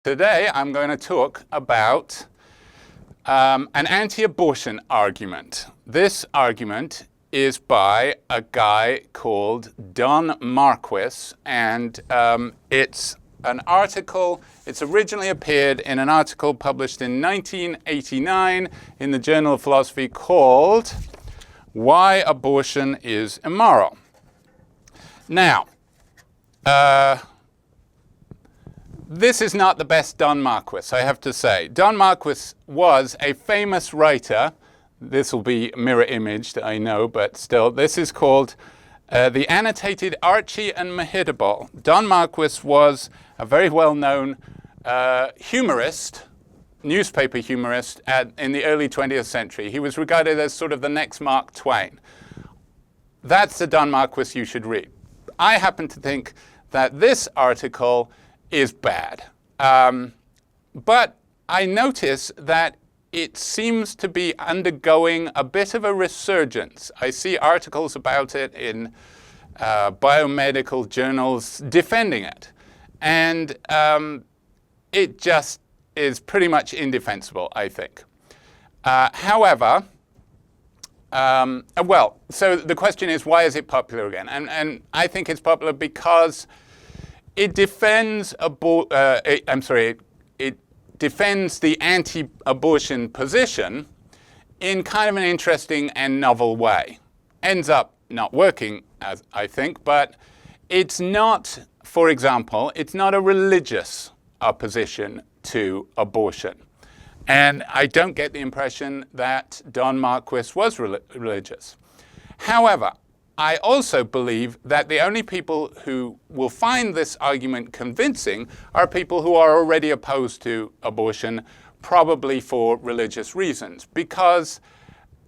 Today I'm going to talk about an anti-abortion argument. This argument is by a guy called Don Marquis, and it's an article. It's originally appeared in an article published in 1989 in the Journal of Philosophy called "Why Abortion is Immoral." Now, this is not the best Don Marquis, I have to say. Don Marquis was a famous writer. This will be mirror imaged, I know, but still. This is called The Annotated Archie and Mehitabel. Don Marquis was a very well-known humorist, newspaper humorist in the early 20th century. He was regarded as sort of the next Mark Twain. That's the Don Marquis you should read. I happen to think that this article is bad. But I notice that it seems to be undergoing a bit of a resurgence. I see articles about it in biomedical journals defending it. And it just is pretty much indefensible, I think. However, so the question is, why is it popular again? And I think it's popular because it defends it defends the anti-abortion position in kind of an interesting and novel way. Ends up not working, as I think, but it's not, for example, it's not a religious opposition to abortion. And I don't get the impression that Don Marquis was religious. However, I also believe that the only people who will find this argument convincing are people who are already opposed to abortion, probably for religious reasons, because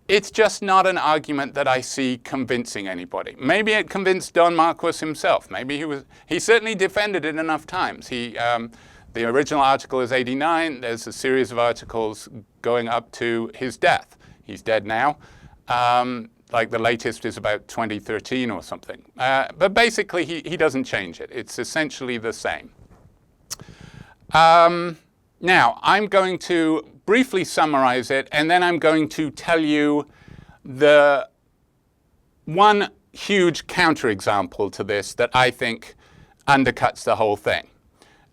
it's just not an argument that I see convincing anybody. Maybe it convinced Don Marquis himself. Maybe he certainly defended it enough times. The original article is 89. There's a series of articles going up to his death. He's dead now. Like the latest is about 2013 or something. But basically, he doesn't change it. It's essentially the same. Now, I'm going to briefly summarize it, and then I'm going to tell you the one huge counterexample to this that I think undercuts the whole thing.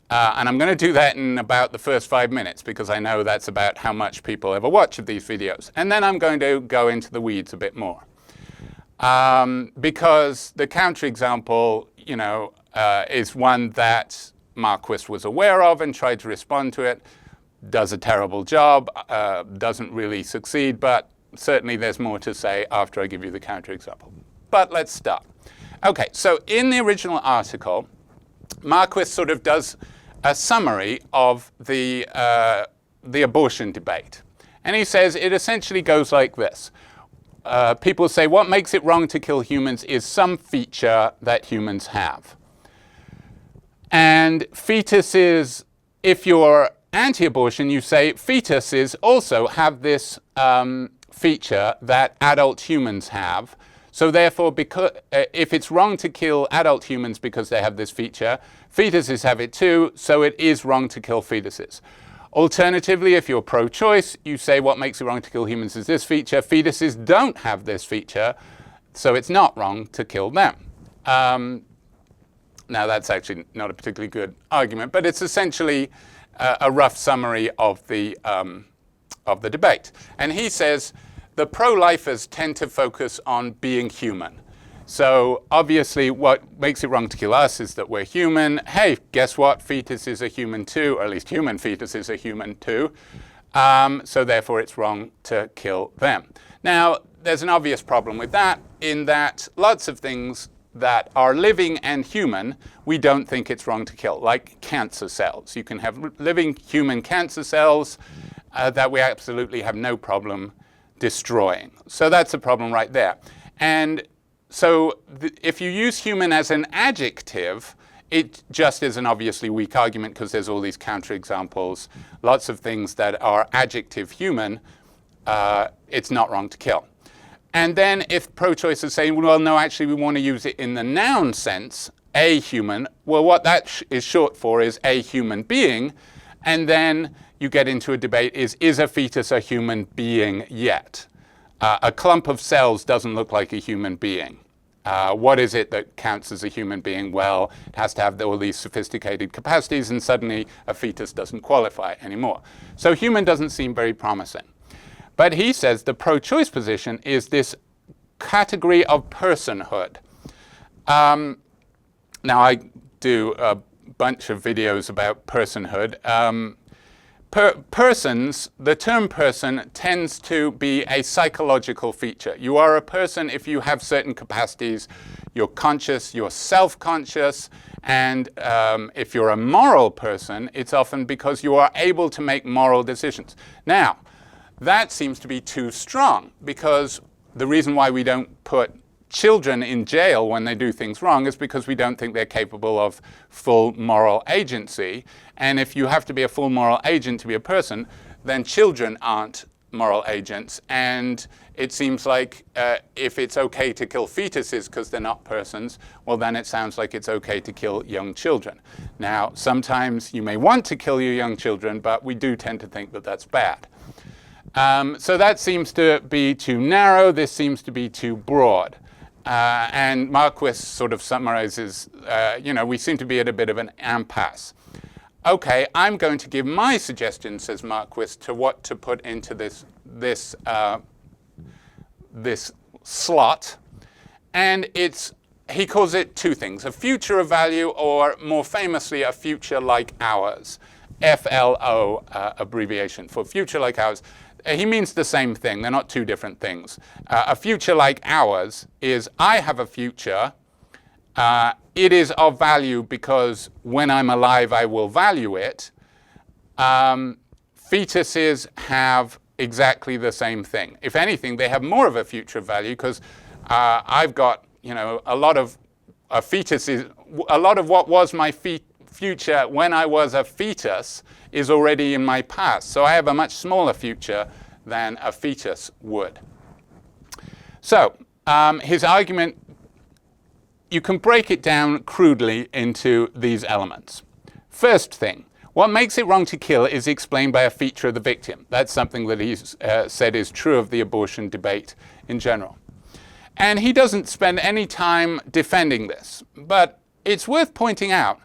And I'm going to do that in about the first 5 minutes, because I know that's about how much people ever watch of these videos. And then I'm going to go into the weeds a bit more. Because the counterexample, is one that Marquis was aware of and tried to respond to it, does a terrible job, doesn't really succeed, but certainly there's more to say after I give you the counterexample. But let's start. Okay, so in the original article, Marquis sort of does a summary of the abortion debate. And he says it essentially goes like this. People say what makes it wrong to kill humans is some feature that humans have. And fetuses, if you're anti-abortion, you say fetuses also have this feature that adult humans have. So therefore, if it's wrong to kill adult humans because they have this feature, fetuses have it too, so it is wrong to kill fetuses. Alternatively, if you're pro-choice, you say what makes it wrong to kill humans is this feature. Fetuses don't have this feature, so it's not wrong to kill them. Now, that's actually not a particularly good argument, but it's essentially a rough summary of the debate. And he says the pro-lifers tend to focus on being human. So obviously what makes it wrong to kill us is that we're human. Hey, guess what? Fetuses are human too, or at least human fetuses are human too. So therefore it's wrong to kill them. Now, there's an obvious problem with that, in that lots of things that are living and human, we don't think it's wrong to kill, like cancer cells. You can have living human cancer cells that we absolutely have no problem destroying. So that's a problem right there. And so if you use human as an adjective, it just is an obviously weak argument, because there's all these counterexamples. Lots of things that are adjective human, it's not wrong to kill. And then if pro-choice is saying, well, no, actually we want to use it in the noun sense, a human, well, what that is short for is a human being. And then you get into a debate, is a fetus a human being yet? A clump of cells doesn't look like a human being. What is it that counts as a human being? Well, it has to have all these sophisticated capacities, and suddenly a fetus doesn't qualify anymore. So human doesn't seem very promising. But he says the pro-choice position is this category of personhood. Now, I do a bunch of videos about personhood. Persons, the term person tends to be a psychological feature. You are a person if you have certain capacities. You're conscious, you're self-conscious, and if you're a moral person, it's often because you are able to make moral decisions. Now, that seems to be too strong, because the reason why we don't put children in jail when they do things wrong is because we don't think they're capable of full moral agency. And if you have to be a full moral agent to be a person, then children aren't moral agents. And it seems like if it's okay to kill fetuses because they're not persons, well, then it sounds like it's okay to kill young children. Now, sometimes you may want to kill your young children, but we do tend to think that that's bad. So that seems to be too narrow. This seems to be too broad. And Marquis sort of summarizes, we seem to be at a bit of an impasse. Okay, I'm going to give my suggestion, says Marquis, to what to put into this slot. And he calls it two things, a future of value, or more famously, a future like ours. FLO abbreviation for future like ours. He means the same thing. They're not two different things. A future like ours is I have a future. It is of value because when I'm alive, I will value it. Fetuses have exactly the same thing. If anything, they have more of a future value because I've got, a lot of fetuses. A lot of what was my future when I was a fetus is already in my past. So I have a much smaller future than a fetus would. So his argument, you can break it down crudely into these elements. First thing, what makes it wrong to kill is explained by a feature of the victim. That's something that he's said is true of the abortion debate in general. And he doesn't spend any time defending this. But it's worth pointing out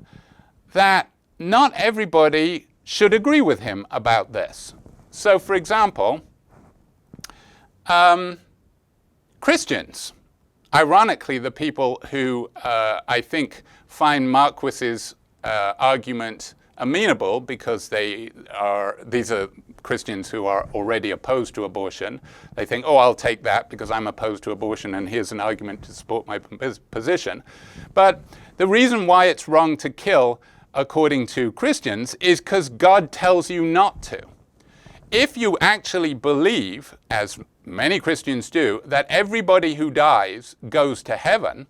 that not everybody should agree with him about this. So, for example, Christians, ironically, the people who I think find Marquis's argument amenable because these are Christians who are already opposed to abortion. They think, oh, I'll take that because I'm opposed to abortion and here's an argument to support my position. But the reason why it's wrong to kill, according to Christians, is because God tells you not to. If you actually believe, as many Christians do, that everybody who dies goes to heaven,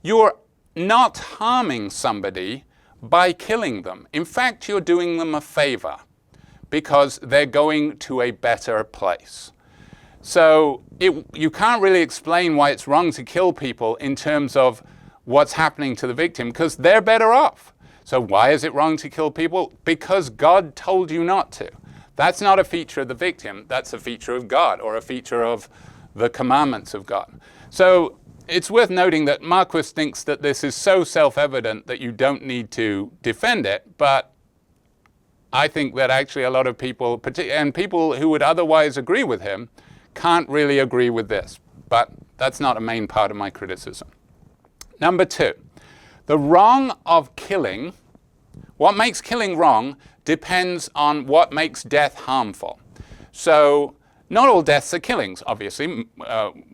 you're not harming somebody by killing them. In fact, you're doing them a favor because they're going to a better place. So you can't really explain why it's wrong to kill people in terms of what's happening to the victim because they're better off. So why is it wrong to kill people? Because God told you not to. That's not a feature of the victim. That's a feature of God or a feature of the commandments of God. So it's worth noting that Marquis thinks that this is so self-evident that you don't need to defend it, but I think that actually a lot of people, and people who would otherwise agree with him, can't really agree with this. But that's not a main part of my criticism. Number two, the wrong of killing, what makes killing wrong depends on what makes death harmful. So not all deaths are killings, obviously.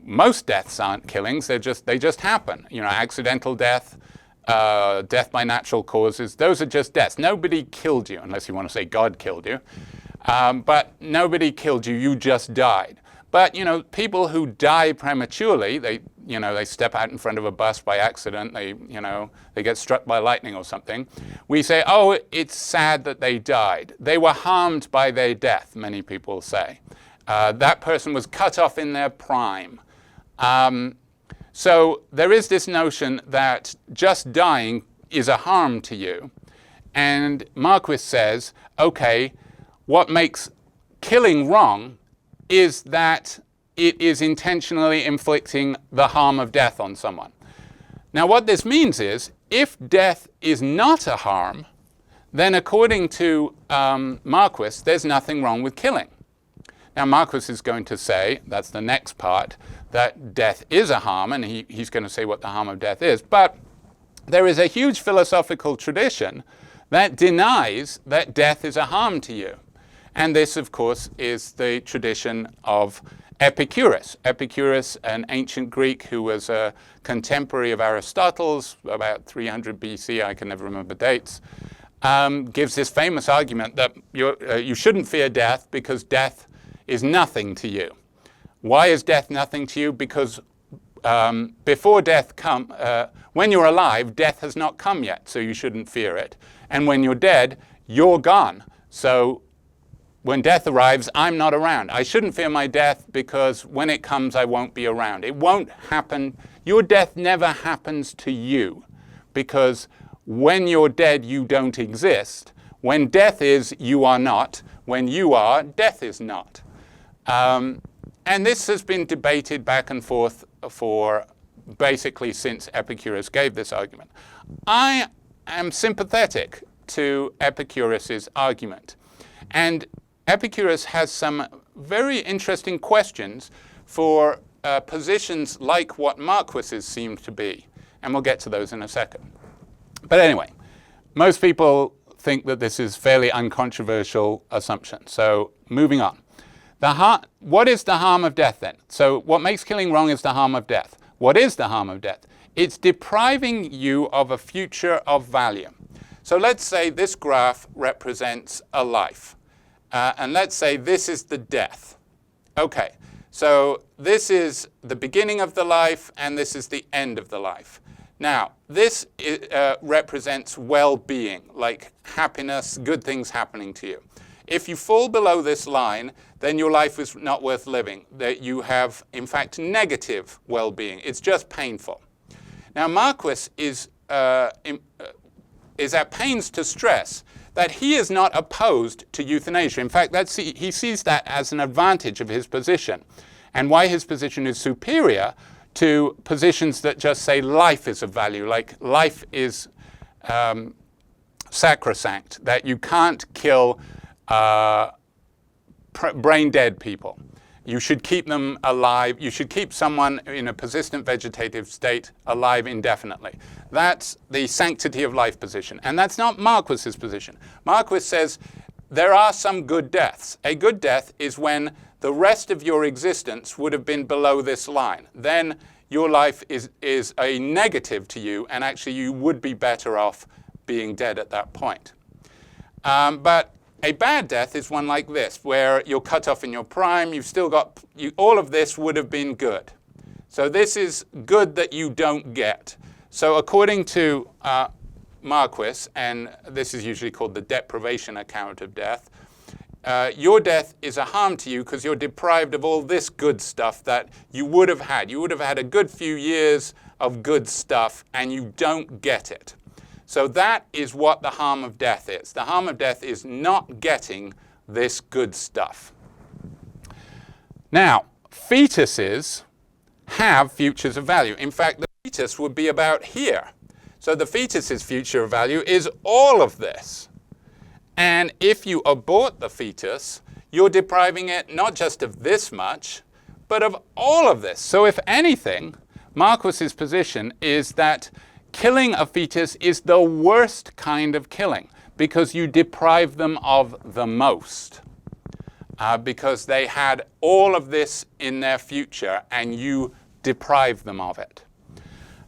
Most deaths aren't killings, they just happen. Accidental death, death by natural causes, those are just deaths. Nobody killed you, unless you want to say God killed you. But nobody killed you, you just died. But, people who die prematurely, they step out in front of a bus by accident, they get struck by lightning or something. We say, oh, it's sad that they died. They were harmed by their death, many people say. That person was cut off in their prime. So there is this notion that just dying is a harm to you. And Marquis says, okay, what makes killing wrong is that it is intentionally inflicting the harm of death on someone. Now what this means is, if death is not a harm, then according to Marquis, there's nothing wrong with killing. Now Marquis is going to say, that's the next part, that death is a harm, and he's going to say what the harm of death is. But there is a huge philosophical tradition that denies that death is a harm to you. And this, of course, is the tradition of Epicurus. Epicurus, an ancient Greek who was a contemporary of Aristotle's, about 300 BC, I can never remember dates, gives this famous argument that you shouldn't fear death because death is nothing to you. Why is death nothing to you? Because before death when you're alive, death has not come yet, so you shouldn't fear it. And when you're dead, you're gone. So when death arrives, I'm not around. I shouldn't fear my death because when it comes, I won't be around. It won't happen. Your death never happens to you because when you're dead, you don't exist. When death is, you are not. When you are, death is not. And this has been debated back and forth for basically since Epicurus gave this argument. I am sympathetic to Epicurus's argument. And Epicurus has some very interesting questions for positions like what Marquis's seem to be. And we'll get to those in a second. But anyway, most people think that this is fairly uncontroversial assumption. So moving on. What is the harm of death then? So what makes killing wrong is the harm of death. What is the harm of death? It's depriving you of a future of value. So let's say this graph represents a life. And let's say this is the death. Okay, so this is the beginning of the life and this is the end of the life. Now, this represents well-being, like happiness, good things happening to you. If you fall below this line, then your life is not worth living. That you have, in fact, negative well-being. It's just painful. Now, Marquis is at pains to stress that he is not opposed to euthanasia. In fact, he sees that as an advantage of his position, and why his position is superior to positions that just say life is of value, like life is sacrosanct, that you can't kill brain-dead people. You should keep them alive. You should keep someone in a persistent vegetative state alive indefinitely. That's the sanctity of life position. And that's not Marquis's position. Marquis says there are some good deaths. A good death is when the rest of your existence would have been below this line. Then your life is a negative to you, and actually you would be better off being dead at that point. But a bad death is one like this, where you're cut off in your prime, you've still got, all of this would have been good. So this is good that you don't get. So according to Marquis, and this is usually called the deprivation account of death, your death is a harm to you because you're deprived of all this good stuff that you would have had. You would have had a good few years of good stuff, and you don't get it. So that is what the harm of death is. The harm of death is not getting this good stuff. Now, fetuses have futures of value. In fact, the fetus would be about here. So the fetus's future of value is all of this. And if you abort the fetus, you're depriving it not just of this much, but of all of this. So if anything, Marquis's position is that killing a fetus is the worst kind of killing because you deprive them of the most. Because they had all of this in their future and you deprive them of it.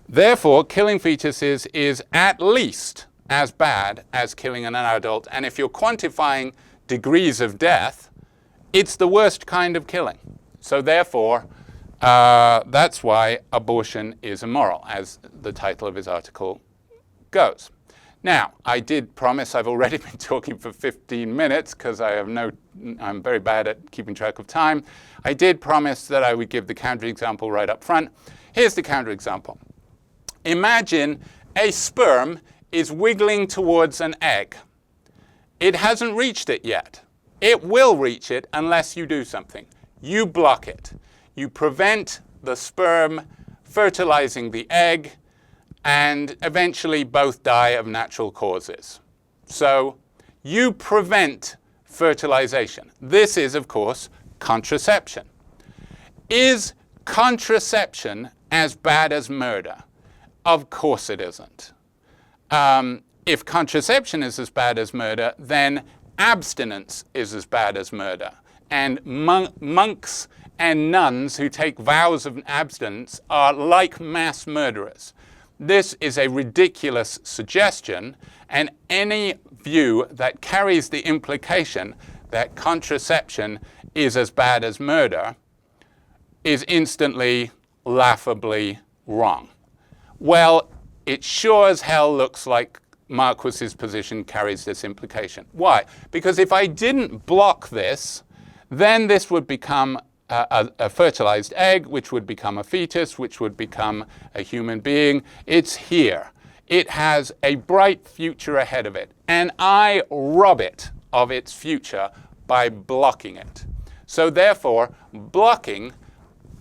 Therefore, killing fetuses is at least as bad as killing an adult. And if you're quantifying degrees of death, it's the worst kind of killing. So therefore, that's why abortion is immoral, as the title of his article goes. Now, I did promise, I've already been talking for 15 minutes because I'm very bad at keeping track of time. I did promise that I would give the counterexample right up front. Here's the counterexample. Imagine a sperm is wiggling towards an egg. It hasn't reached it yet. It will reach it unless you do something. You block it. You prevent the sperm fertilizing the egg, and eventually both die of natural causes. So you prevent fertilization. This is, of course, contraception. Is contraception as bad as murder? Of course it isn't. If contraception is as bad as murder, then abstinence is as bad as murder. And monks and nuns who take vows of abstinence are like mass murderers. This is a ridiculous suggestion, and any view that carries the implication that contraception is as bad as murder is instantly, laughably wrong. Well, it sure as hell looks like Marquis's position carries this implication. Why? Because if I didn't block this, then this would become a fertilized egg, which would become a fetus, which would become a human being. It's here. It has a bright future ahead of it, and I rob it of its future by blocking it. So therefore, blocking,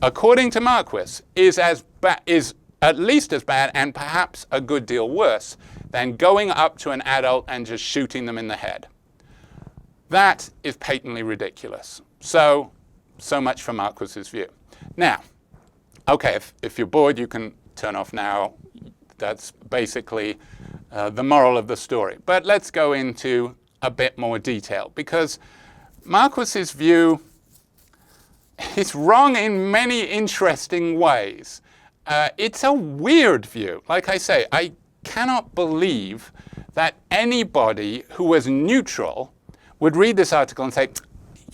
according to Marquis, is at least as bad and perhaps a good deal worse than going up to an adult and just shooting them in the head. That is patently ridiculous. So much for Marquis's view. Now, okay, if you're bored, you can turn off now. That's basically the moral of the story. But let's go into a bit more detail, because Marquis's view is wrong in many interesting ways. It's a weird view. Like I say, I cannot believe that anybody who was neutral would read this article and say,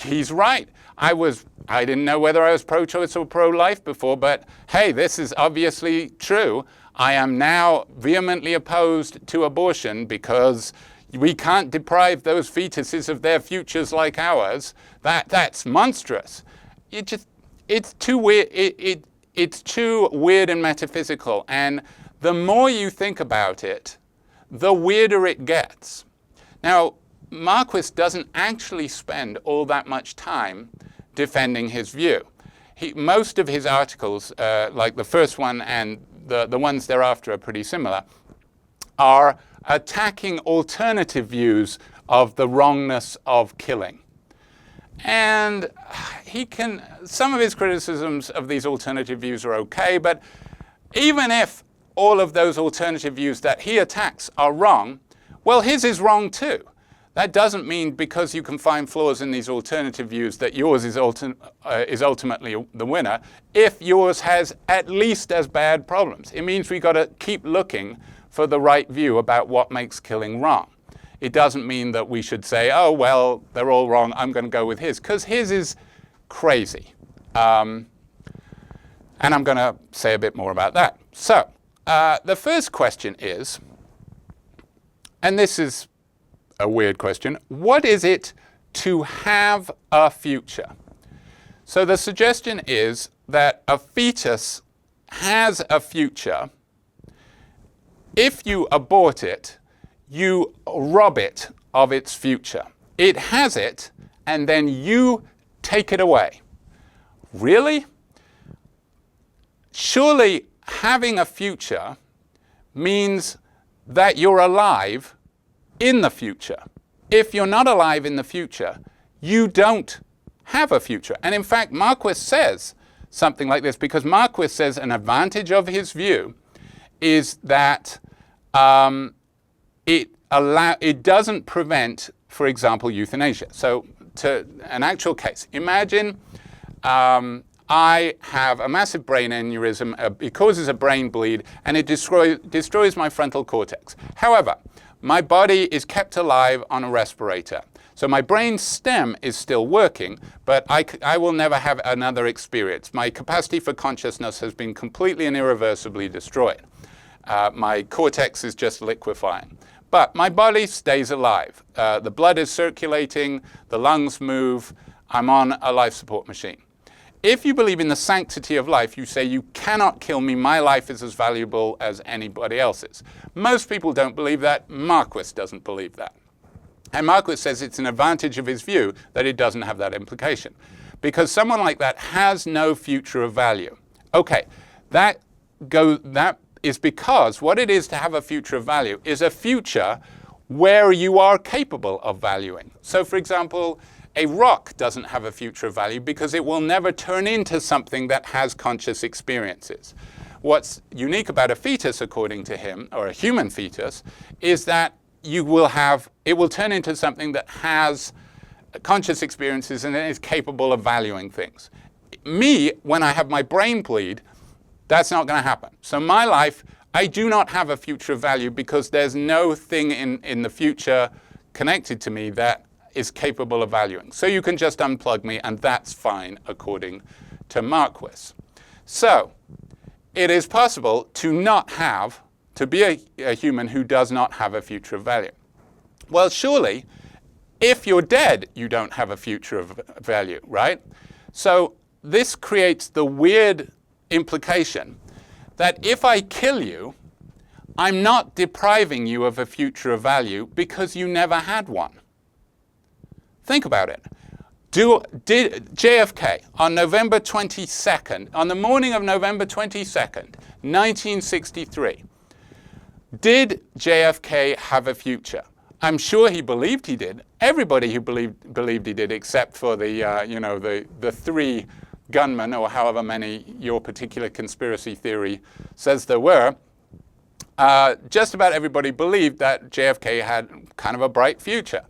he's right. I didn't know whether I was pro-choice or pro-life before, but hey, this is obviously true. I am now vehemently opposed to abortion because we can't deprive those fetuses of their futures like ours. That's monstrous. It's too weird. It's too weird and metaphysical. And the more you think about it, the weirder it gets. Now, Marquis doesn't actually spend all that much time defending his view. Most of his articles, like the first one and the ones thereafter are pretty similar, are attacking alternative views of the wrongness of killing. And some of his criticisms of these alternative views are okay, but even if all of those alternative views that he attacks are wrong, well, his is wrong too. That doesn't mean because you can find flaws in these alternative views that yours is ultimately the winner, if yours has at least as bad problems. It means we've got to keep looking for the right view about what makes killing wrong. It doesn't mean that we should say, oh, well, they're all wrong, I'm going to go with his, because his is crazy. And I'm going to say a bit more about that. So the first question is, and this is a weird question, what is it to have a future? So the suggestion is that a fetus has a future. If you abort it, you rob it of its future. It has it, and then you take it away. Really? Surely having a future means that you're alive in the future. If you're not alive in the future, you don't have a future. And in fact, Marquis says something like this, because Marquis says an advantage of his view is that it doesn't prevent, for example, euthanasia. So to an actual case, imagine I have a massive brain aneurysm, it causes a brain bleed, and it destroys my frontal cortex. However, my body is kept alive on a respirator. So my brain stem is still working, but I will never have another experience. My capacity for consciousness has been completely and irreversibly destroyed. My cortex is just liquefying. But my body stays alive. The blood is circulating, the lungs move, I'm on a life support machine. if you believe in the sanctity of life, you say you cannot kill me, my life is as valuable as anybody else's. Most people don't believe that. Marquis doesn't believe that. And Marquis says it's an advantage of his view that it doesn't have that implication. Because someone like that has no future of value. Okay, that is because what it is to have a future of value is a future where you are capable of valuing. So for example, a rock doesn't have a future of value because it will never turn into something that has conscious experiences. What's unique about a fetus, according to him, or a human fetus, is that it will turn into something that has conscious experiences and is capable of valuing things. Me, when I have my brain bleed, that's not going to happen. So my life, I do not have a future of value because there's no thing in the future connected to me that is capable of valuing. So you can just unplug me, and that's fine, according to Marquis. So it is possible to be a human who does not have a future of value. Well, surely, if you're dead, you don't have a future of value, right? So this creates the weird implication that if I kill you, I'm not depriving you of a future of value because you never had one. Think about it. Did JFK on November 22nd, on the morning of November 22nd, 1963, did JFK have a future? I'm sure he believed he did. Everybody who believed he did, except for the three gunmen, or however many your particular conspiracy theory says there were. Just about everybody believed that JFK had kind of a bright future.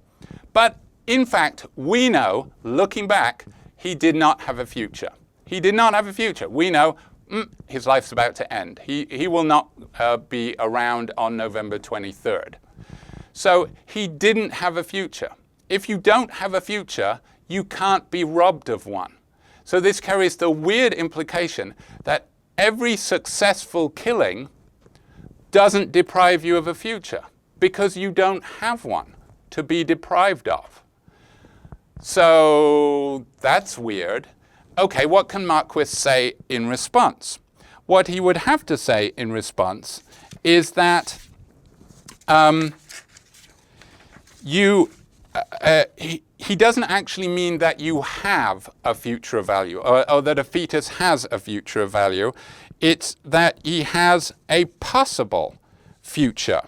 But in fact, we know, looking back, he did not have a future. He did not have a future. We know his life's about to end. He will not be around on November 23rd. So he didn't have a future. If you don't have a future, you can't be robbed of one. So this carries the weird implication that every successful killing doesn't deprive you of a future because you don't have one to be deprived of. So that's weird. Okay, what can Marquis say in response? What he would have to say in response is that he doesn't actually mean that you have a future of value or that a fetus has a future of value. It's that he has a possible future.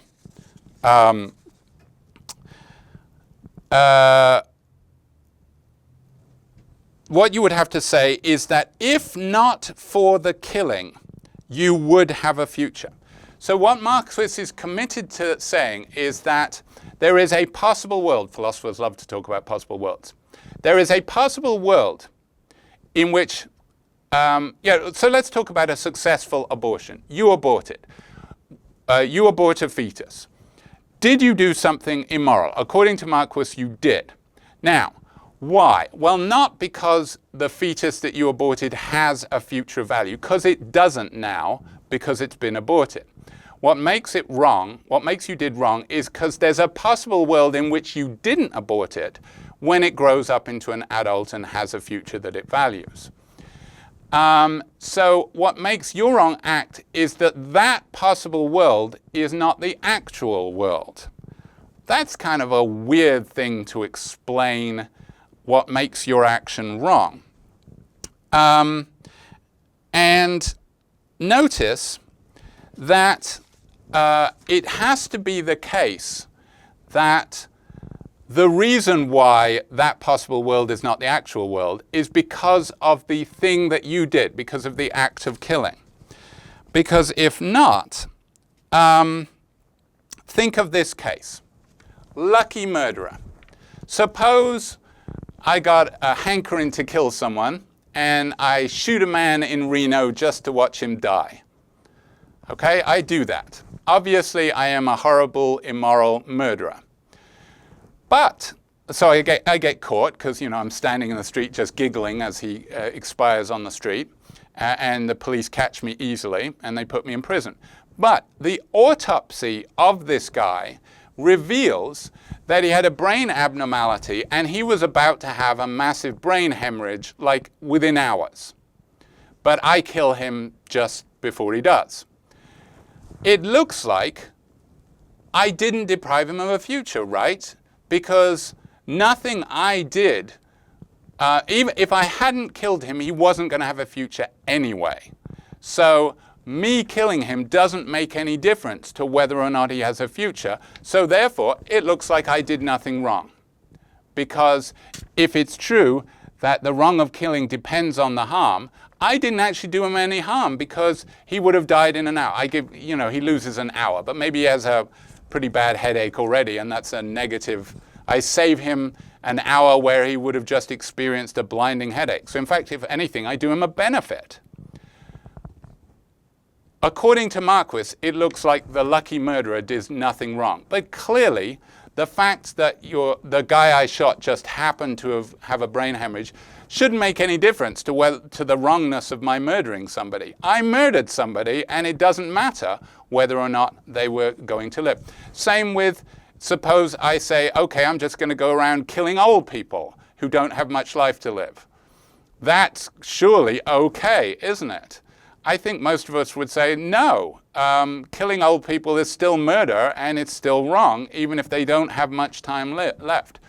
What you would have to say is that if not for the killing, you would have a future. So what Marquis is committed to saying is that there is a possible world. Philosophers love to talk about possible worlds. There is a possible world in which, so let's talk about a successful abortion. You abort it. You abort a fetus. Did you do something immoral? According to Marquis, you did. Now, why? Well, not because the fetus that you aborted has a future value, because it doesn't now, because it's been aborted. What makes it wrong, what makes you did wrong, is because there's a possible world in which you didn't abort it when it grows up into an adult and has a future that it values. So what makes your wrong act is that possible world is not the actual world. That's kind of a weird thing to explain what makes your action wrong. And notice that it has to be the case that the reason why that possible world is not the actual world is because of the thing that you did, because of the act of killing. Because if not, think of this case. Lucky murderer. Suppose I got a hankering to kill someone and I shoot a man in Reno just to watch him die. Okay, I do that. Obviously, I am a horrible, immoral murderer. But, so I get caught because, I'm standing in the street just giggling as he expires on the street, and the police catch me easily and they put me in prison. But the autopsy of this guy reveals that he had a brain abnormality and he was about to have a massive brain hemorrhage, like within hours. But I kill him just before he does. It looks like I didn't deprive him of a future, right? Because nothing I did, even if I hadn't killed him, he wasn't going to have a future anyway. So me killing him doesn't make any difference to whether or not he has a future. So therefore, it looks like I did nothing wrong. Because if it's true that the wrong of killing depends on the harm, I didn't actually do him any harm because he would have died in an hour. He loses an hour, but maybe he has a pretty bad headache already, and that's a negative. I save him an hour where he would have just experienced a blinding headache. So in fact, if anything, I do him a benefit. According to Marquis, it looks like the lucky murderer did nothing wrong. But clearly, the fact that the guy I shot just happened to have a brain hemorrhage shouldn't make any difference to the wrongness of my murdering somebody. I murdered somebody, and it doesn't matter whether or not they were going to live. Same with, suppose I say, okay, I'm just going to go around killing old people who don't have much life to live. That's surely okay, isn't it? I think most of us would say, no, killing old people is still murder and it's still wrong, even if they don't have much time left.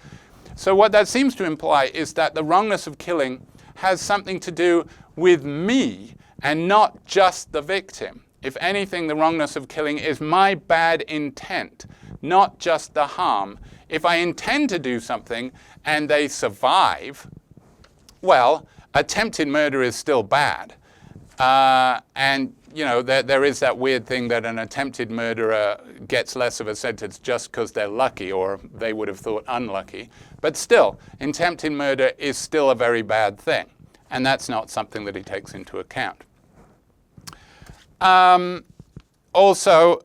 So what that seems to imply is that the wrongness of killing has something to do with me and not just the victim. If anything, the wrongness of killing is my bad intent, not just the harm. If I intend to do something and they survive, well, attempted murder is still bad. And there is that weird thing that an attempted murderer gets less of a sentence just because they're lucky, or they would have thought unlucky. But still, attempted murder is still a very bad thing, and that's not something that he takes into account. Also,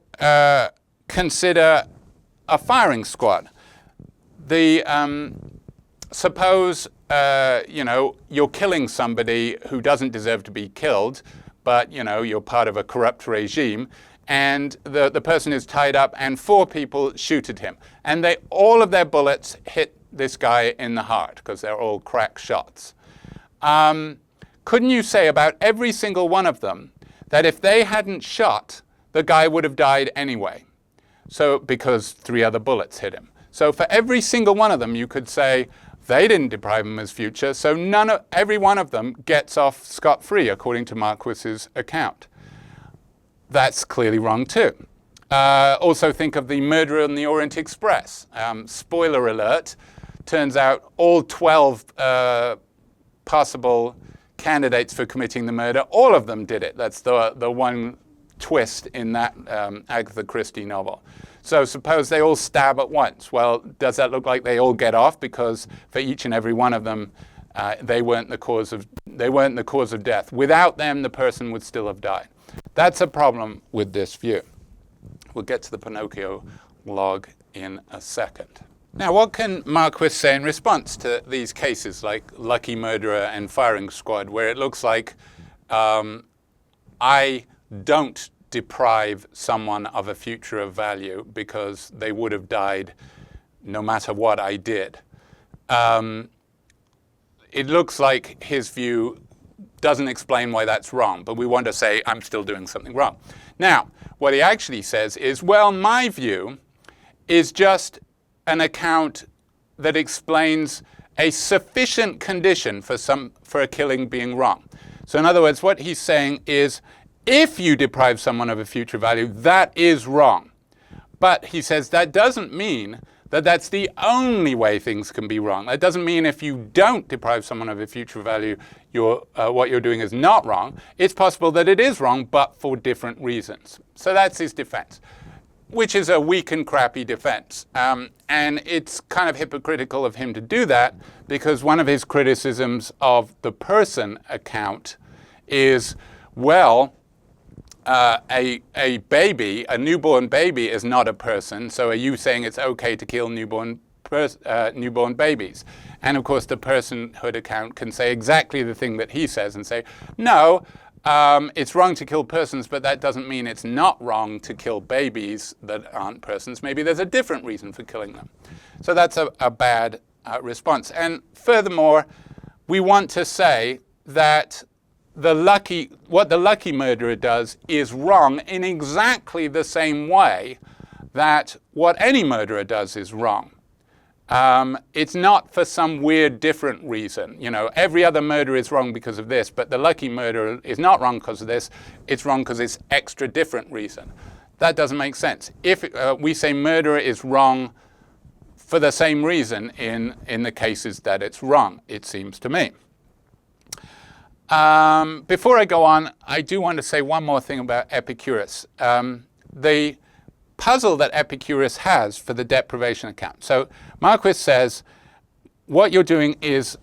consider a firing squad. Suppose you're killing somebody who doesn't deserve to be killed, but you're part of a corrupt regime, and the person is tied up and 4 people shoot at him, and all of their bullets hit this guy in the heart because they're all crack shots. Couldn't you say about every single one of them that if they hadn't shot, the guy would have died anyway? So because 3 other bullets hit him. So for every single one of them, you could say, they didn't deprive him of his future, so every one of them gets off scot-free, according to Marquis's account. That's clearly wrong too. Also think of the murder on the Orient Express. Spoiler alert, turns out all 12 possible candidates for committing the murder, all of them did it. That's the one twist in that Agatha Christie novel. So suppose they all stab at once. Well, does that look like they all get off because for each and every one of them, they weren't the cause of death? Without them, the person would still have died. That's a problem with this view. We'll get to the Pinocchio log in a second. Now, what can Marquis say in response to these cases like lucky murderer and firing squad, where it looks like I don't deprive someone of a future of value because they would have died no matter what I did? It looks like his view doesn't explain why that's wrong, but we want to say I'm still doing something wrong. Now, what he actually says is, well, my view is just an account that explains a sufficient condition for a killing being wrong. So in other words, what he's saying is, if you deprive someone of a future value, that is wrong. But he says that doesn't mean that that's the only way things can be wrong. That doesn't mean if you don't deprive someone of a future value, what you're doing is not wrong. It's possible that it is wrong, but for different reasons. So that's his defense, which is a weak and crappy defense. And it's kind of hypocritical of him to do that, because one of his criticisms of the person account is, well, a newborn baby is not a person, so are you saying it's okay to kill newborn babies? And of course, the personhood account can say exactly the thing that he says and say, no, it's wrong to kill persons, but that doesn't mean it's not wrong to kill babies that aren't persons. Maybe there's a different reason for killing them. So that's a bad response. And furthermore, we want to say that what the lucky murderer does is wrong in exactly the same way that what any murderer does is wrong. It's not for some weird different reason. You know, every other murder is wrong because of this, but the lucky murderer is not wrong because of this. It's wrong because it's extra different reason. That doesn't make sense. If we say murderer is wrong for the same reason in the cases that it's wrong, it seems to me. Before I go on, I do want to say one more thing about Epicurus. The puzzle that Epicurus has for the deprivation account. So Marquis says what you're doing is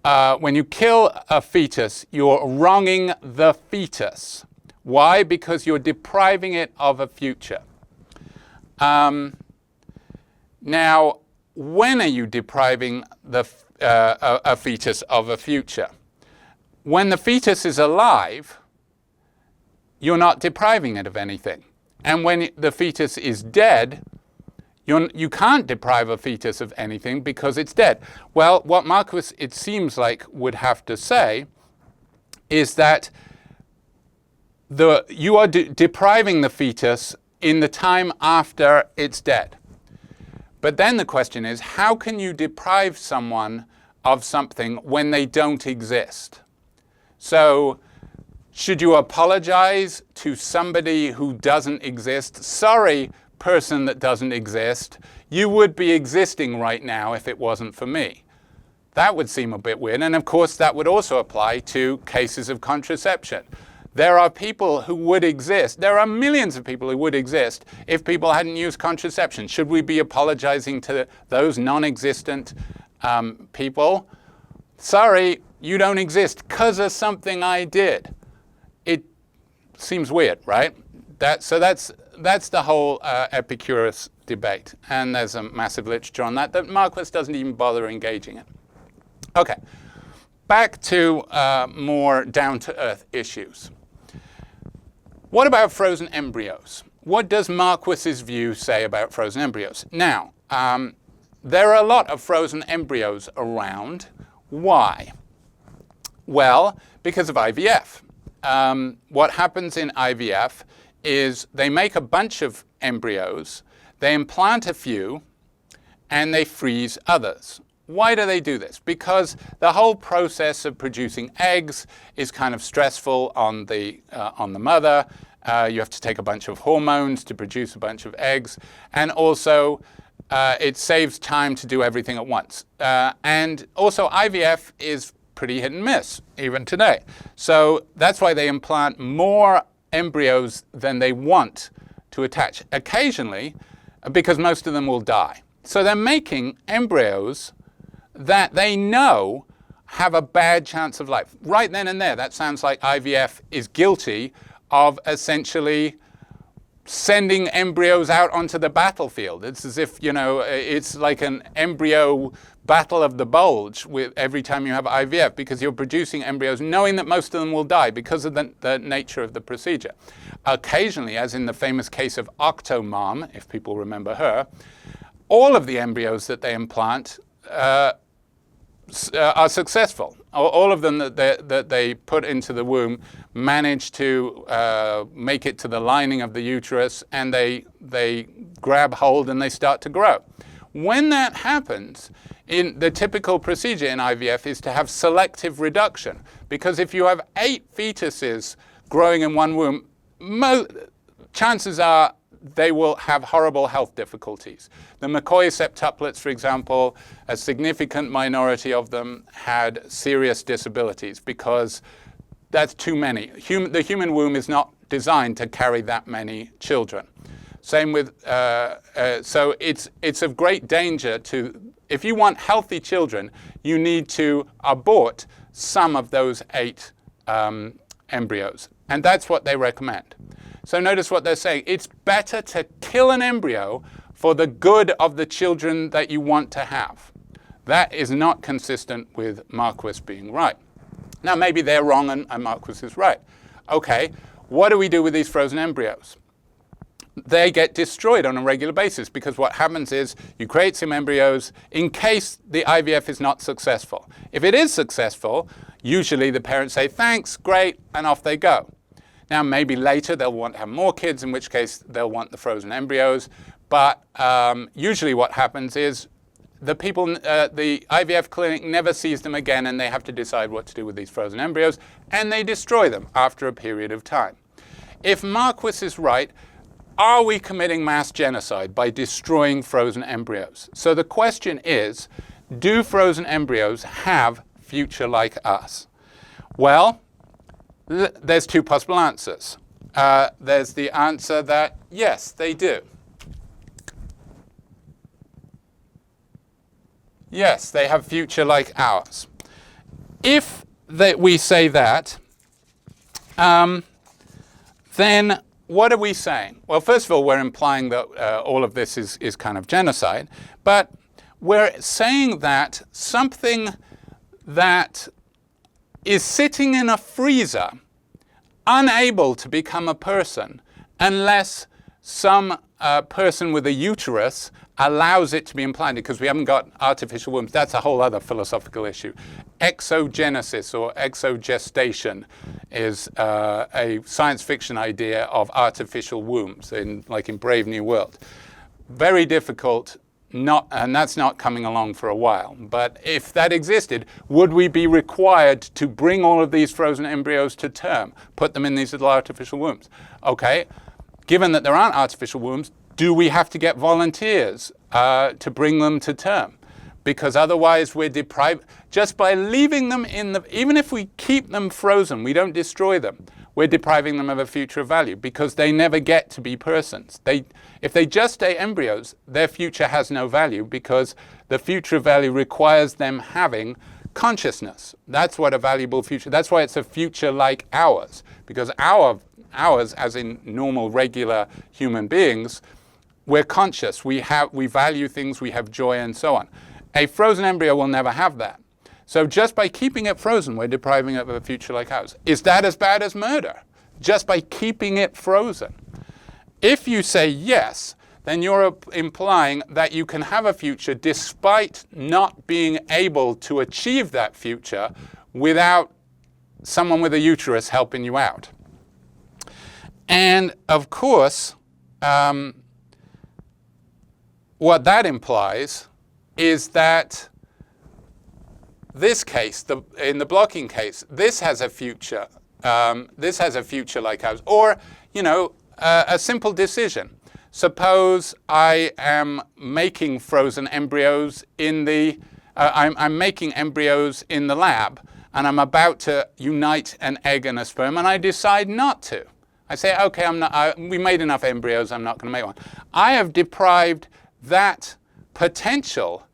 when you kill a fetus, you're wronging the fetus. Why? Because you're depriving it of a future. Now, when are you depriving a fetus of a future? When the fetus is alive, you're not depriving it of anything. And when the fetus is dead, you can't deprive a fetus of anything because it's dead. Well, what Marquis, it seems like, would have to say is that you are depriving the fetus in the time after it's dead. But then the question is, how can you deprive someone of something when they don't exist? So, should you apologize to somebody who doesn't exist? Sorry, person that doesn't exist. You would be existing right now if it wasn't for me. That would seem a bit weird. And of course, that would also apply to cases of contraception. There are people who would exist. There are millions of people who would exist if people hadn't used contraception. Should we be apologizing to those non-existent people? Sorry, you don't exist because of something I did. It seems weird, right? That's the whole Epicurus debate. And there's a massive literature on that Marquis doesn't even bother engaging in. Okay, back to more down-to-earth issues. What about frozen embryos? What does Marquis's view say about frozen embryos? Now, there are a lot of frozen embryos around. Why? Well, because of IVF. What happens in IVF is they make a bunch of embryos, they implant a few, and they freeze others. Why do they do this? Because the whole process of producing eggs is kind of stressful on the mother. You have to take a bunch of hormones to produce a bunch of eggs. And also, it saves time to do everything at once. And also, IVF is pretty hit and miss, even today. So that's why they implant more embryos than they want to attach. Occasionally, because most of them will die. So they're making embryos that they know have a bad chance of life. Right then and there, that sounds like IVF is guilty of essentially sending embryos out onto the battlefield. It's as if, you know, it's like an embryo battle of the bulge with every time you have IVF, because you're producing embryos knowing that most of them will die because of the nature of the procedure. Occasionally, as in the famous case of Octomom, if people remember her, all of the embryos that they implant are successful. All of them that they put into the womb manage to make it to the lining of the uterus, and they grab hold and they start to grow. When that happens, in the typical procedure in IVF is to have selective reduction, because if you have 8 fetuses growing in one womb, chances are they will have horrible health difficulties. The McCoy septuplets, for example, a significant minority of them had serious disabilities because that's too many. The human womb is not designed to carry that many children. Same with, so it's of great danger to, if you want healthy children, you need to abort some of those 8 embryos. And that's what they recommend. So notice what they're saying. It's better to kill an embryo for the good of the children that you want to have. That is not consistent with Marquis being right. Now, maybe they're wrong and Marquis is right. Okay, what do we do with these frozen embryos? they get destroyed on a regular basis, because what happens is you create some embryos in case the IVF is not successful. If it is successful, usually the parents say, thanks, great, and off they go. Now, maybe later they'll want to have more kids, in which case they'll want the frozen embryos. But usually what happens is the IVF clinic never sees them again, and they have to decide what to do with these frozen embryos, and they destroy them after a period of time. If Marquis is right, are we committing mass genocide by destroying frozen embryos? So the question is, do frozen embryos have future like us? Well, there's two possible answers. There's the answer that, yes, they do. Yes, they have future like ours. If we say that, then what are we saying? Well, first of all, we're implying that all of this is kind of genocide, but we're saying that something that is sitting in a freezer, unable to become a person unless some person with a uterus allows it to be implanted, because we haven't got artificial wombs. That's a whole other philosophical issue. Exogenesis or exogestation is a science fiction idea of artificial wombs, like in Brave New World. Very difficult, and that's not coming along for a while. But if that existed, would we be required to bring all of these frozen embryos to term, put them in these little artificial wombs? Okay, given that there aren't artificial wombs, do we have to get volunteers to bring them to term? Because otherwise we're deprived, just by leaving them even if we keep them frozen, we don't destroy them, we're depriving them of a future value, because they never get to be persons. If they just stay embryos, their future has no value, because the future value requires them having consciousness. That's what a valuable future, that's why it's a future like ours, because ours, as in normal, regular human beings, we're conscious, we value things, we have joy, and so on. A frozen embryo will never have that. So just by keeping it frozen, we're depriving it of a future like ours. Is that as bad as murder? Just by keeping it frozen? If you say yes, then you're implying that you can have a future despite not being able to achieve that future without someone with a uterus helping you out. And of course, what that implies is that this case, in the blocking case, this has a future. This has a future like ours. Or, a simple decision. Suppose I am making frozen embryos I'm making embryos in the lab, and I'm about to unite an egg and a sperm, and I decide not to. I say, okay, we made enough embryos, I'm not going to make one. I have deprived that potential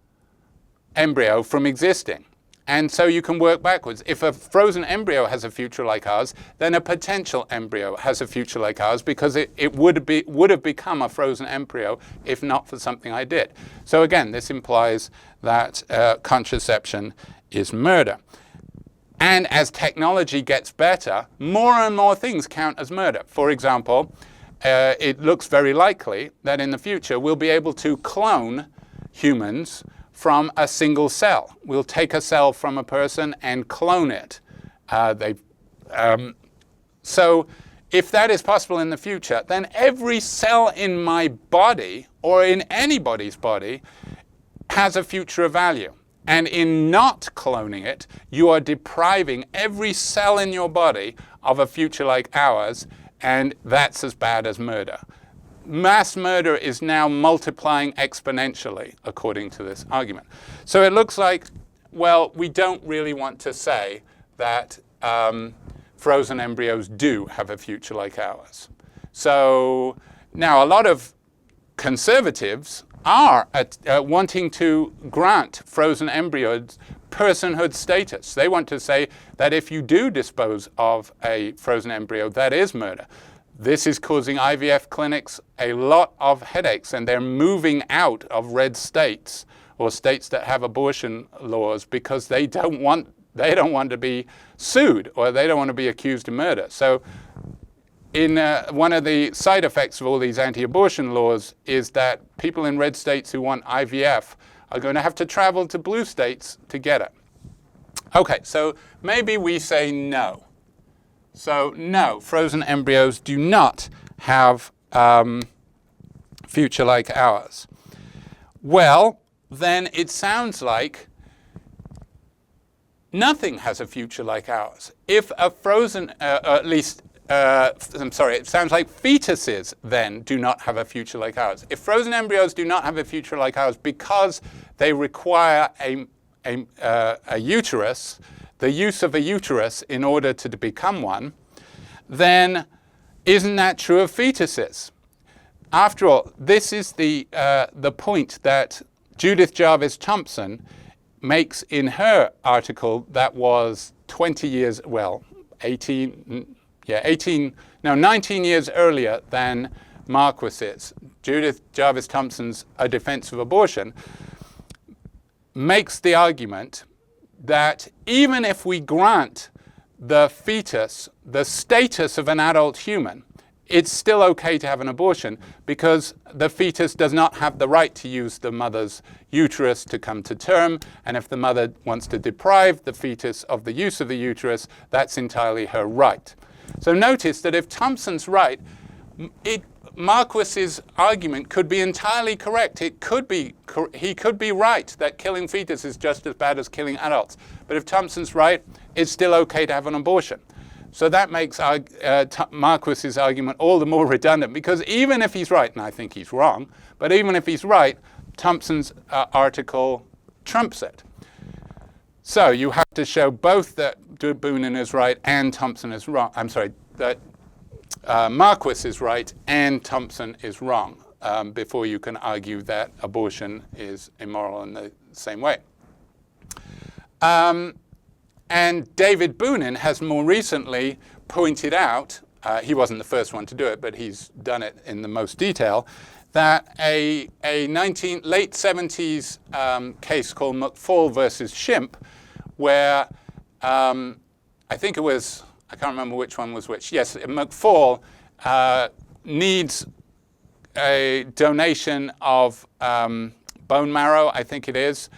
embryo from existing. And so you can work backwards. If a frozen embryo has a future like ours, then a potential embryo has a future like ours, because it would have become a frozen embryo if not for something I did. So again, this implies that contraception is murder. And as technology gets better, more and more things count as murder. For example, it looks very likely that in the future we'll be able to clone humans from a single cell. We'll take a cell from a person and clone it. So if that is possible in the future, then every cell in my body or in anybody's body has a future value. And in not cloning it, you are depriving every cell in your body of a future like ours, and that's as bad as murder. Mass murder is now multiplying exponentially, according to this argument. So it looks like, well, we don't really want to say that frozen embryos do have a future like ours. So now a lot of conservatives are wanting to grant frozen embryos personhood status. They want to say that if you do dispose of a frozen embryo, that is murder. This is causing IVF clinics a lot of headaches, and they're moving out of red states or states that have abortion laws because they don't want to be sued, or they don't want to be accused of murder. So one of the side effects of all these anti-abortion laws is that people in red states who want IVF are going to have to travel to blue states to get it. Okay, so maybe we say no. So no, frozen embryos do not have future like ours. Well, then it sounds like nothing has a future like ours. If a frozen, at least, it sounds like fetuses then do not have a future like ours. If frozen embryos do not have a future like ours because they require a uterus, the use of a uterus in order to become one, then isn't that true of fetuses? After all, this is the point that Judith Jarvis Thompson makes in her article that was 19 years earlier than Marquis is. Judith Jarvis Thompson's A Defense of Abortion makes the argument that even if we grant the fetus the status of an adult human, it's still okay to have an abortion because the fetus does not have the right to use the mother's uterus to come to term, and if the mother wants to deprive the fetus of the use of the uterus, that's entirely her right. So notice that if Thompson's right, Marquis's argument could be entirely correct. He could be right that killing fetus is just as bad as killing adults. But if Thompson's right, it's still okay to have an abortion. So that makes Marquis's argument all the more redundant, because even if he's right, and I think he's wrong, but even if he's right, Thompson's article trumps it. So you have to show both that Boonin is right and Thompson is wrong. I'm sorry, that Marquis is right and Thompson is wrong before you can argue that abortion is immoral in the same way. And David Boonin has more recently pointed out, he wasn't the first one to do it, but he's done it in the most detail, that a late 70s case called McFall versus Shimp, where I think it was, I can't remember which one was which. Yes, McFall needs a donation of bone marrow, I think it is,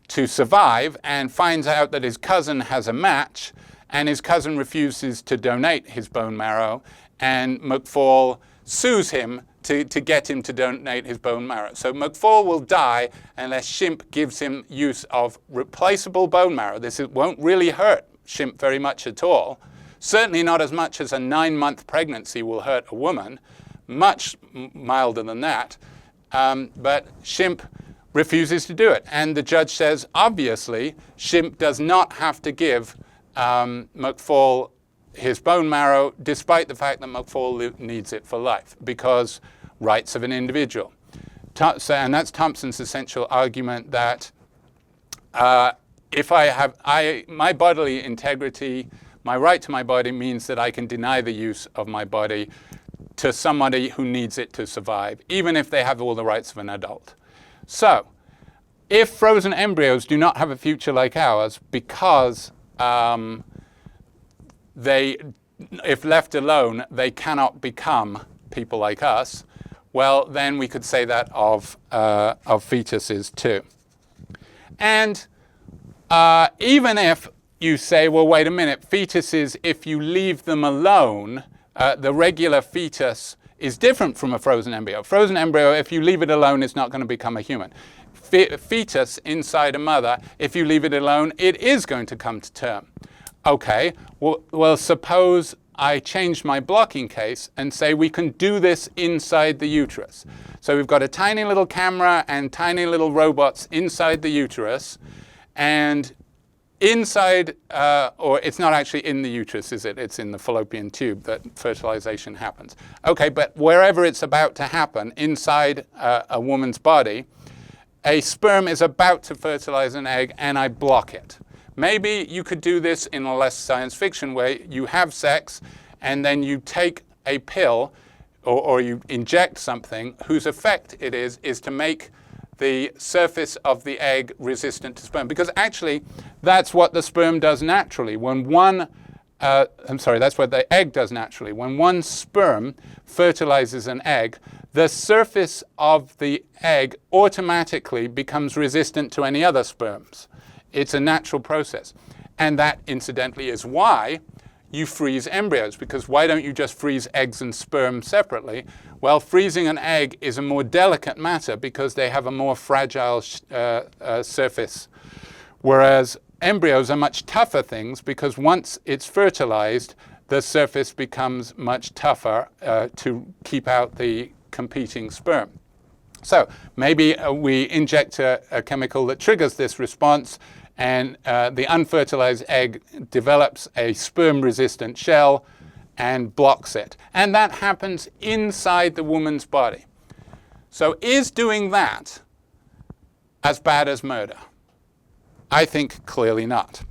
to survive, and finds out that his cousin has a match, and his cousin refuses to donate his bone marrow, and McFall sues him to get him to donate his bone marrow. So McFall will die unless Shimp gives him use of replaceable bone marrow. Won't really hurt Shimp very much at all. Certainly not as much as a 9-month pregnancy will hurt a woman, much milder than that. But Shimp refuses to do it. And the judge says, obviously, Shimp does not have to give McFall his bone marrow, despite the fact that McFall needs it for life, because rights of an individual. And that's Thompson's essential argument that if I have my bodily integrity, my right to my body means that I can deny the use of my body to somebody who needs it to survive, even if they have all the rights of an adult. So, if frozen embryos do not have a future like ours because if left alone, they cannot become people like us, well, then we could say that of fetuses too. And even if you say, well, wait a minute, fetuses, if you leave them alone, the regular fetus is different from a frozen embryo. Frozen embryo, if you leave it alone, it's not going to become a human. Fetus inside a mother, if you leave it alone, it is going to come to term. Okay, well, suppose I change my blocking case and say we can do this inside the uterus. So we've got a tiny little camera and tiny little robots inside the uterus, and inside, or it's not actually in the uterus, is it? It's in the fallopian tube that fertilization happens. Okay, but wherever it's about to happen, inside a woman's body, a sperm is about to fertilize an egg, and I block it. Maybe you could do this in a less science fiction way. You have sex, and then you take a pill, or you inject something whose effect it is to make the surface of the egg resistant to sperm. Because actually, that's what the sperm does naturally. When one that's what the egg does naturally. When one sperm fertilizes an egg, the surface of the egg automatically becomes resistant to any other sperms. It's a natural process. And that, incidentally, is why you freeze embryos, because why don't you just freeze eggs and sperm separately? Well, freezing an egg is a more delicate matter because they have a more fragile surface, whereas embryos are much tougher things because once it's fertilized, the surface becomes much tougher to keep out the competing sperm. So maybe we inject a chemical that triggers this response, and the unfertilized egg develops a sperm-resistant shell and blocks it. And that happens inside the woman's body. So is doing that as bad as murder? I think clearly not.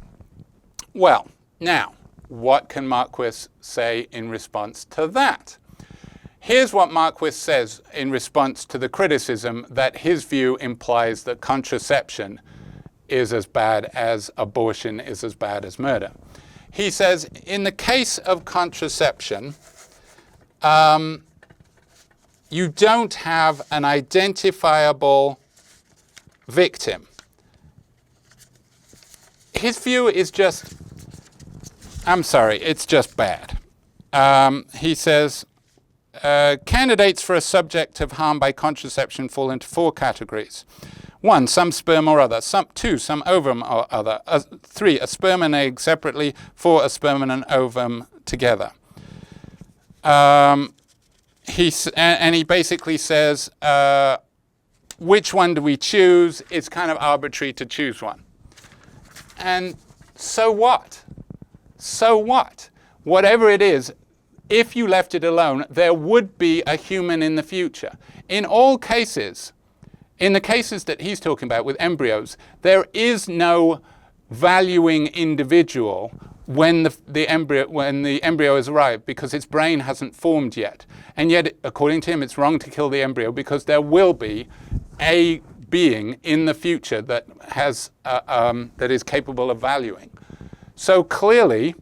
Well, now, what can Marquis say in response to that? Here's what Marquis says in response to the criticism that his view implies that contraception is as bad as abortion is as bad as murder. He says, in the case of contraception, you don't have an identifiable victim. His view is just, it's just bad. He says, candidates for a subject of harm by contraception fall into 4 categories. 1, some sperm or other. 2, some ovum or other. 3, a sperm and egg separately. 4, a sperm and an ovum together. He basically says, which one do we choose? It's kind of arbitrary to choose one. And so what? So what? Whatever it is, if you left it alone, there would be a human in the future. In all cases, in the cases that he's talking about with embryos, there is no valuing individual when the embryo has arrived because its brain hasn't formed yet. And yet, according to him, it's wrong to kill the embryo because there will be a being in the future that has that is capable of valuing. So clearly,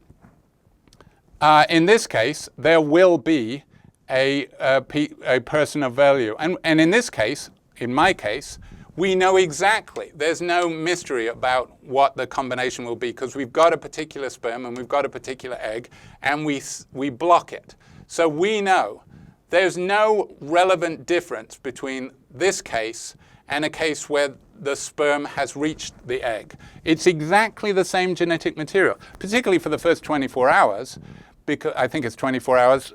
in this case, there will be a person of value. And in this case, in my case, we know exactly. There's no mystery about what the combination will be because we've got a particular sperm and we've got a particular egg and we block it. So we know there's no relevant difference between this case and a case where the sperm has reached the egg. It's exactly the same genetic material, particularly for the first 24 hours, because I think it's 24 hours,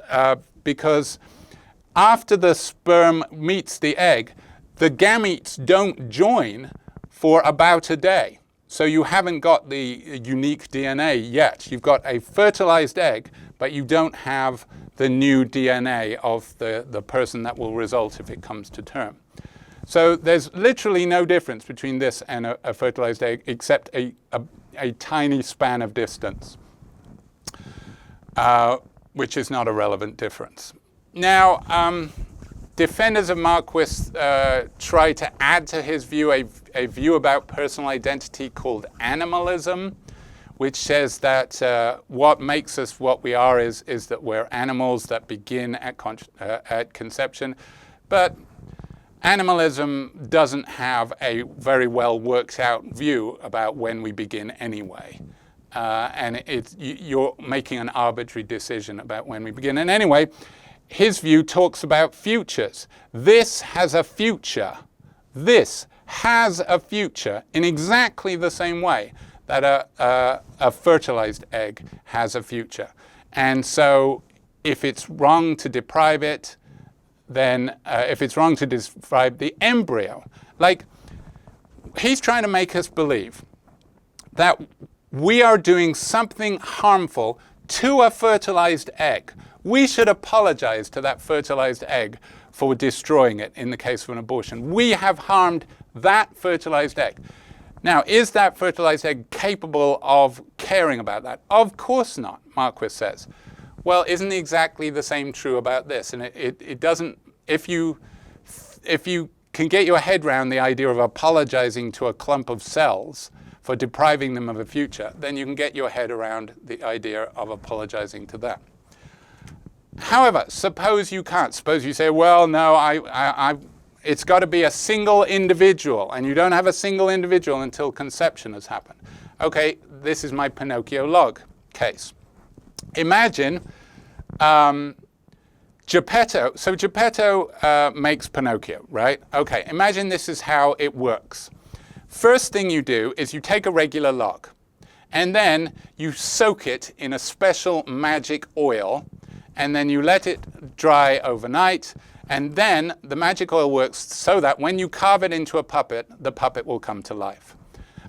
because after the sperm meets the egg, the gametes don't join for about a day. So you haven't got the unique DNA yet. You've got a fertilized egg, but you don't have the new DNA of the person that will result if it comes to term. So there's literally no difference between this and a fertilized egg except a tiny span of distance, which is not a relevant difference. Now, defenders of Marquis try to add to his view a view about personal identity called animalism, which says that what makes us what we are is that we're animals that begin at conception. But animalism doesn't have a very well worked out view about when we begin anyway. And you're making an arbitrary decision about when we begin. And anyway, his view talks about futures. This has a future. This has a future in exactly the same way that a fertilized egg has a future. And so if it's wrong to deprive it, then if it's wrong to deprive the embryo, like he's trying to make us believe that we are doing something harmful to a fertilized egg. We should apologize to that fertilized egg for destroying it in the case of an abortion. We have harmed that fertilized egg. Now, is that fertilized egg capable of caring about that? Of course not, Marquis says. Well, isn't exactly the same true about this? And it doesn't, if you can get your head around the idea of apologizing to a clump of cells for depriving them of a future, then you can get your head around the idea of apologizing to that. However, suppose you can't. Suppose you say, well, no, it's got to be a single individual, and you don't have a single individual until conception has happened. Okay, this is my Pinocchio log case. Imagine Geppetto. So Geppetto makes Pinocchio, right? Okay, imagine this is how it works. First thing you do is you take a regular log, and then you soak it in a special magic oil, and then you let it dry overnight, and then the magic oil works so that when you carve it into a puppet, the puppet will come to life.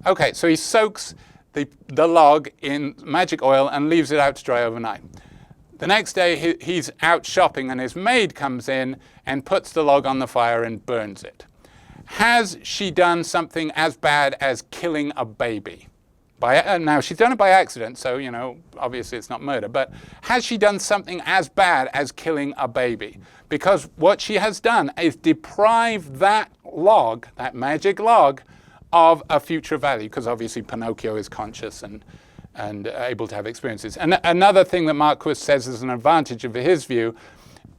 Okay, so he soaks the log in magic oil and leaves it out to dry overnight. The next day he's out shopping and his maid comes in and puts the log on the fire and burns it. Has she done something as bad as killing a baby? Now, she's done it by accident, so, obviously it's not murder. But has she done something as bad as killing a baby? Because what she has done is deprive that log, that magic log, of a future value. Because obviously Pinocchio is conscious and able to have experiences. And another thing that Marquis says is an advantage of his view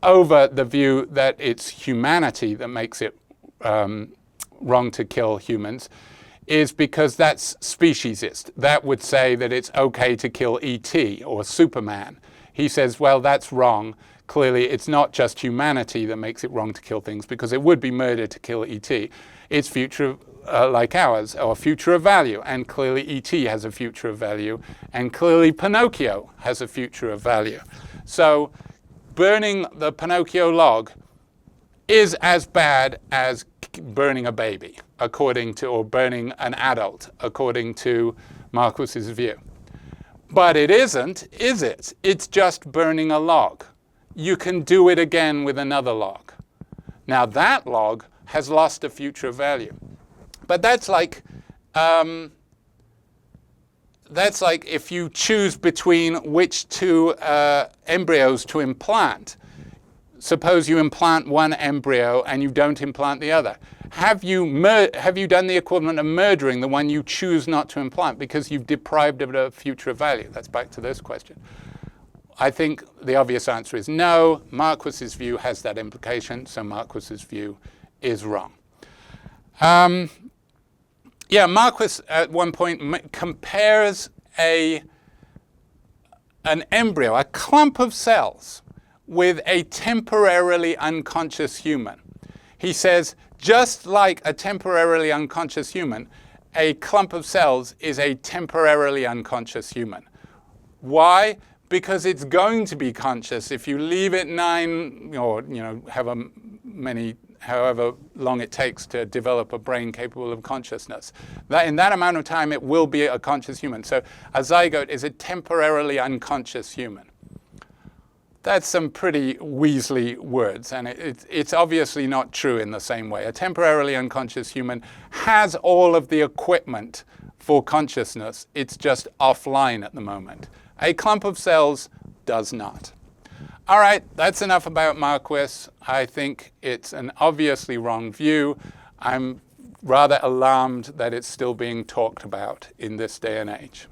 over the view that it's humanity that makes it wrong to kill humans is because that's speciesist. That would say that it's okay to kill E.T. or Superman. He says, well, that's wrong. Clearly, it's not just humanity that makes it wrong to kill things, because it would be murder to kill E.T. It's future like ours, or future of value. And clearly, E.T. has a future of value. And clearly, Pinocchio has a future of value. So burning the Pinocchio log is as bad as burning a baby, or burning an adult, according to Marquis's view. But it isn't, is it? It's just burning a log. You can do it again with another log. Now that log has lost a future value. But that's like if you choose between which two embryos to implant. Suppose you implant one embryo and you don't implant the other. Have you done the equivalent of murdering the one you choose not to implant because you've deprived it of a future value? That's back to this question. I think the obvious answer is no. Marquis's view has that implication, so Marquis's view is wrong. Marquis at one point compares an embryo, a clump of cells, with a temporarily unconscious human. He says, just like a temporarily unconscious human, a clump of cells is a temporarily unconscious human. Why? Because it's going to be conscious if you leave it 9 or however long it takes to develop a brain capable of consciousness. In that amount of time, it will be a conscious human. So a zygote is a temporarily unconscious human. That's some pretty Weasley words, and it's obviously not true in the same way. A temporarily unconscious human has all of the equipment for consciousness. It's just offline at the moment. A clump of cells does not. All right, that's enough about Marquis. I think it's an obviously wrong view. I'm rather alarmed that it's still being talked about in this day and age.